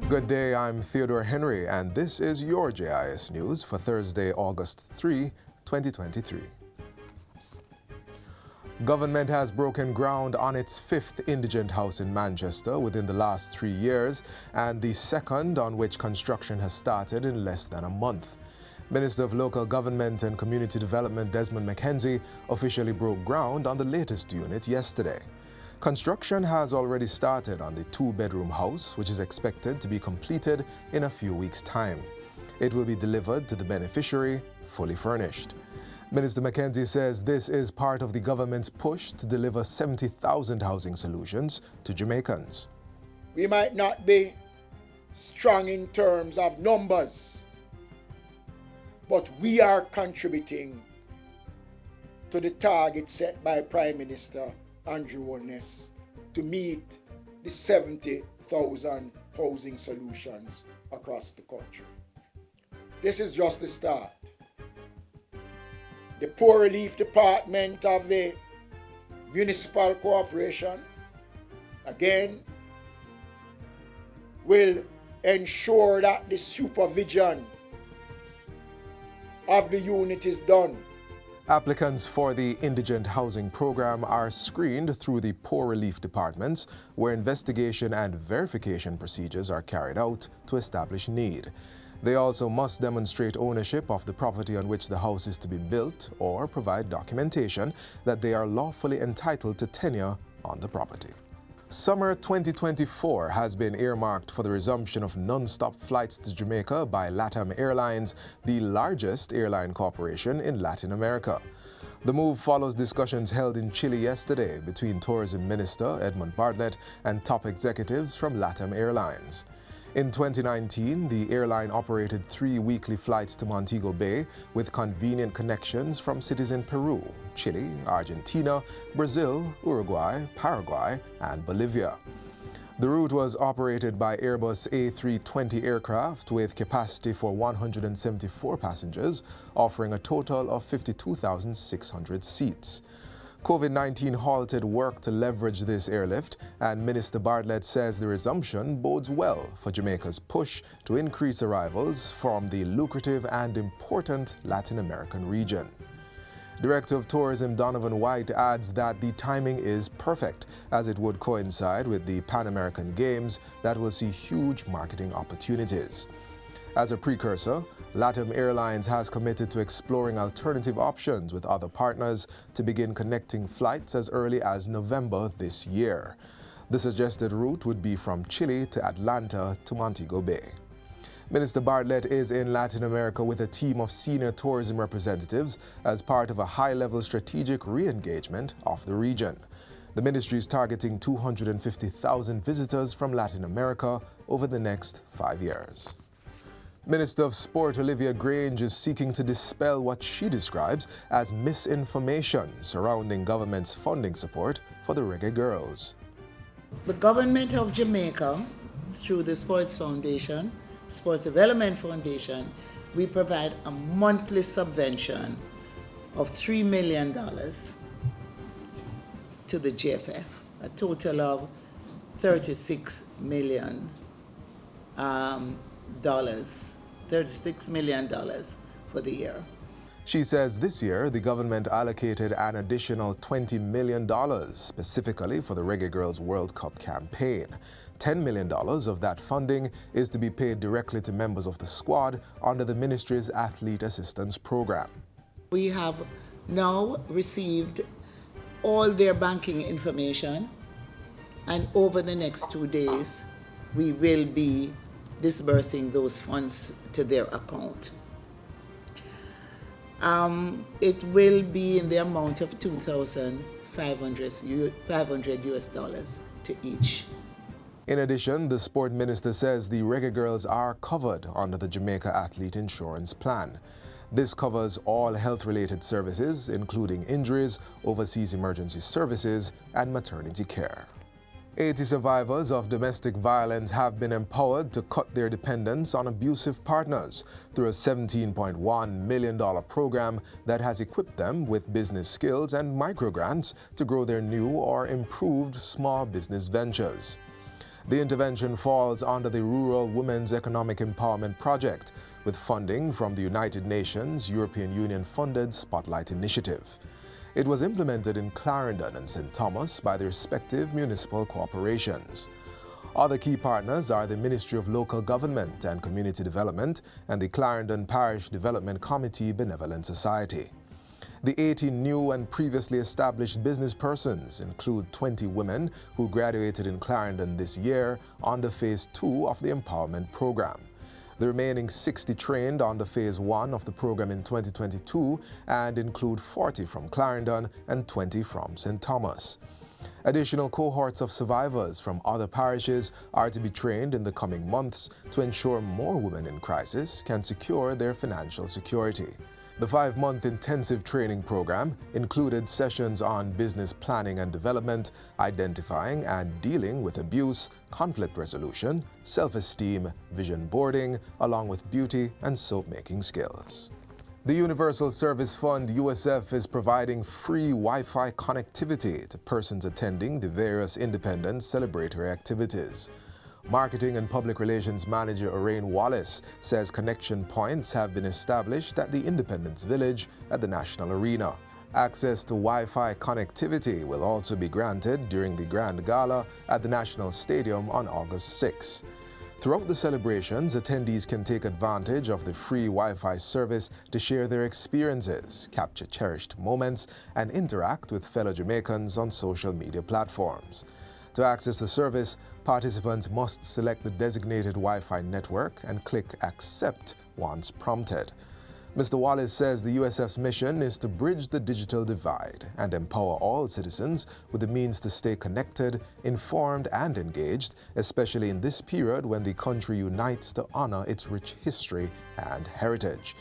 Good day, I'm Theodore Henry, and this is your JIS News for Thursday, August 3, 2023. Government has broken ground on its fifth indigent house in Manchester within the last 3 years, and the second on which construction has started in less than a month. Minister of Local Government and Community Development Desmond McKenzie officially broke ground on the latest unit yesterday. Construction has already started on the two-bedroom house, which is expected to be completed in a few weeks' time. It will be delivered to the beneficiary fully furnished. Minister McKenzie says this is part of the government's push to deliver 70,000 housing solutions to Jamaicans. We might not be strong in terms of numbers, but we are contributing to the target set by Prime Minister Andrew Holness to meet the 70,000 housing solutions across the country. This is just the start. The Poor Relief Department of the Municipal Corporation, again, will ensure that the supervision of the unit is done. Applicants for the Indigent Housing Program are screened through the Poor Relief Departments, where investigation and verification procedures are carried out to establish need. They also must demonstrate ownership of the property on which the house is to be built or provide documentation that they are lawfully entitled to tenure on the property. Summer 2024 has been earmarked for the resumption of non-stop flights to Jamaica by LATAM Airlines, the largest airline corporation in Latin America. The move follows discussions held in Chile yesterday between Tourism Minister Edmund Bartlett and top executives from LATAM Airlines. In 2019, the airline operated 3 weekly flights to Montego Bay with convenient connections from cities in Peru, Chile, Argentina, Brazil, Uruguay, Paraguay, and Bolivia. The route was operated by Airbus A320 aircraft with capacity for 174 passengers, offering a total of 52,600 seats. COVID-19 halted work to leverage this airlift, and Minister Bartlett says the resumption bodes well for Jamaica's push to increase arrivals from the lucrative and important Latin American region. Director of Tourism Donovan White adds that the timing is perfect, as it would coincide with the Pan American Games that will see huge marketing opportunities. As a precursor, LATAM Airlines has committed to exploring alternative options with other partners to begin connecting flights as early as November this year. The suggested route would be from Chile to Atlanta to Montego Bay. Minister Bartlett is in Latin America with a team of senior tourism representatives as part of a high-level strategic re-engagement of the region. The ministry is targeting 250,000 visitors from Latin America over the next 5 years. Minister of Sport Olivia Grange is seeking to dispel what she describes as misinformation surrounding government's funding support for the Reggae Girls. The government of Jamaica, through the Sports Foundation, Sports Development Foundation, we provide a monthly subvention of $3 million to the GFF, a total of $36 million. $36 million for the year. She says this year the government allocated an additional $20 million specifically for the Reggae Girls World Cup campaign. $10 million of that funding is to be paid directly to members of the squad under the ministry's Athlete Assistance Program. We have now received all their banking information, and over the next 2 days we will be disbursing those funds to their account. It will be in the amount of $2,500 US dollars to each. In addition, the sport minister says the Reggae Girls are covered under the Jamaica Athlete Insurance Plan. This covers all health-related services, including injuries, overseas emergency services, and maternity care. 80 survivors of domestic violence have been empowered to cut their dependence on abusive partners through a $17.1 million program that has equipped them with business skills and microgrants to grow their new or improved small business ventures. The intervention falls under the Rural Women's Economic Empowerment Project, with funding from the United Nations European Union-funded Spotlight Initiative. It was implemented in Clarendon and St. Thomas by the respective municipal corporations. Other key partners are the Ministry of Local Government and Community Development and the Clarendon Parish Development Committee Benevolent Society. The 18 new and previously established business persons include 20 women who graduated in Clarendon this year under Phase 2 of the Empowerment Program. The remaining 60 trained under Phase 1 of the program in 2022 and include 40 from Clarendon and 20 from St. Thomas. Additional cohorts of survivors from other parishes are to be trained in the coming months to ensure more women in crisis can secure their financial security. The 5-month intensive training program included sessions on business planning and development, identifying and dealing with abuse, conflict resolution, self-esteem, vision boarding, along with beauty and soap-making skills. The Universal Service Fund, USF, is providing free Wi-Fi connectivity to persons attending the various Independence celebratory activities. Marketing and Public Relations Manager Orain Wallace says connection points have been established at the Independence Village at the National Arena. Access to Wi-Fi connectivity will also be granted during the Grand Gala at the National Stadium on August 6. Throughout the celebrations, attendees can take advantage of the free Wi-Fi service to share their experiences, capture cherished moments, and interact with fellow Jamaicans on social media platforms. To access the service, participants must select the designated Wi-Fi network and click Accept once prompted. Mr. Wallace says the USF's mission is to bridge the digital divide and empower all citizens with the means to stay connected, informed, and engaged, especially in this period when the country unites to honor its rich history and heritage.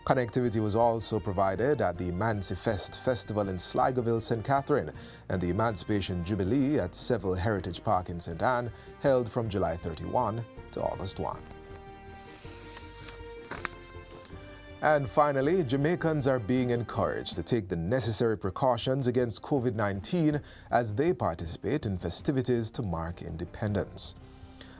Connectivity was also provided at the Emancifest Festival in Sligoville, St. Catherine, and the Emancipation Jubilee at Seville Heritage Park in St. Anne, held from July 31 to August 1. And finally, Jamaicans are being encouraged to take the necessary precautions against COVID-19 as they participate in festivities to mark independence.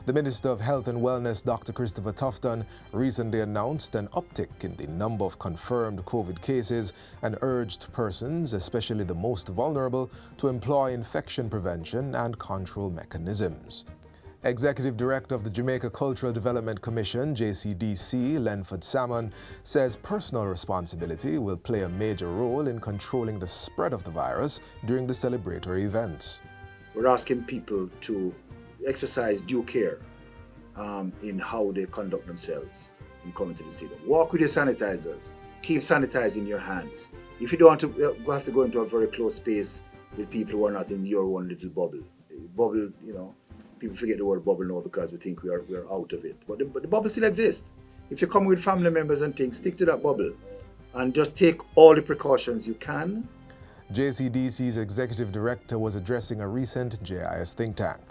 The Minister of Health and Wellness, Dr. Christopher Tufton, recently announced an uptick in the number of confirmed COVID cases and urged persons, especially the most vulnerable, to employ infection prevention and control mechanisms. Executive Director of the Jamaica Cultural Development Commission, JCDC, Lenford Salmon, says personal responsibility will play a major role in controlling the spread of the virus during the celebratory events. We're asking people to exercise due care in how they conduct themselves in coming to the stadium. Walk with your sanitizers. Keep sanitizing your hands. If you don't want to have to go into a very close space with people who are not in your own little bubble. Bubble, people forget the word bubble now because we think we are out of it. But the bubble still exists. If you come with family members and things, stick to that bubble and just take all the precautions you can. JCDC's Executive Director was addressing a recent JIS think tank.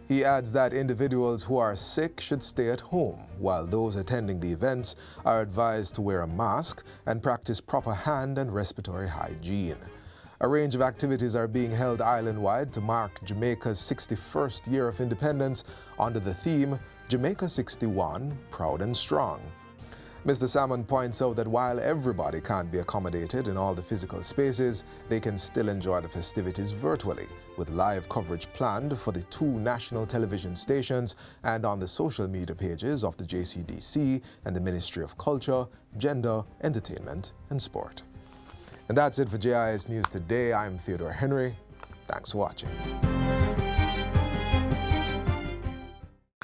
He adds that individuals who are sick should stay at home, while those attending the events are advised to wear a mask and practice proper hand and respiratory hygiene. A range of activities are being held island-wide to mark Jamaica's 61st year of independence under the theme, Jamaica 61, Proud and Strong. Mr. Salmon points out that while everybody can't be accommodated in all the physical spaces, they can still enjoy the festivities virtually, with live coverage planned for the 2 national television stations and on the social media pages of the JCDC and the Ministry of Culture, Gender, Entertainment and Sport. And that's it for JIS News Today. I'm Theodore Henry. Thanks for watching.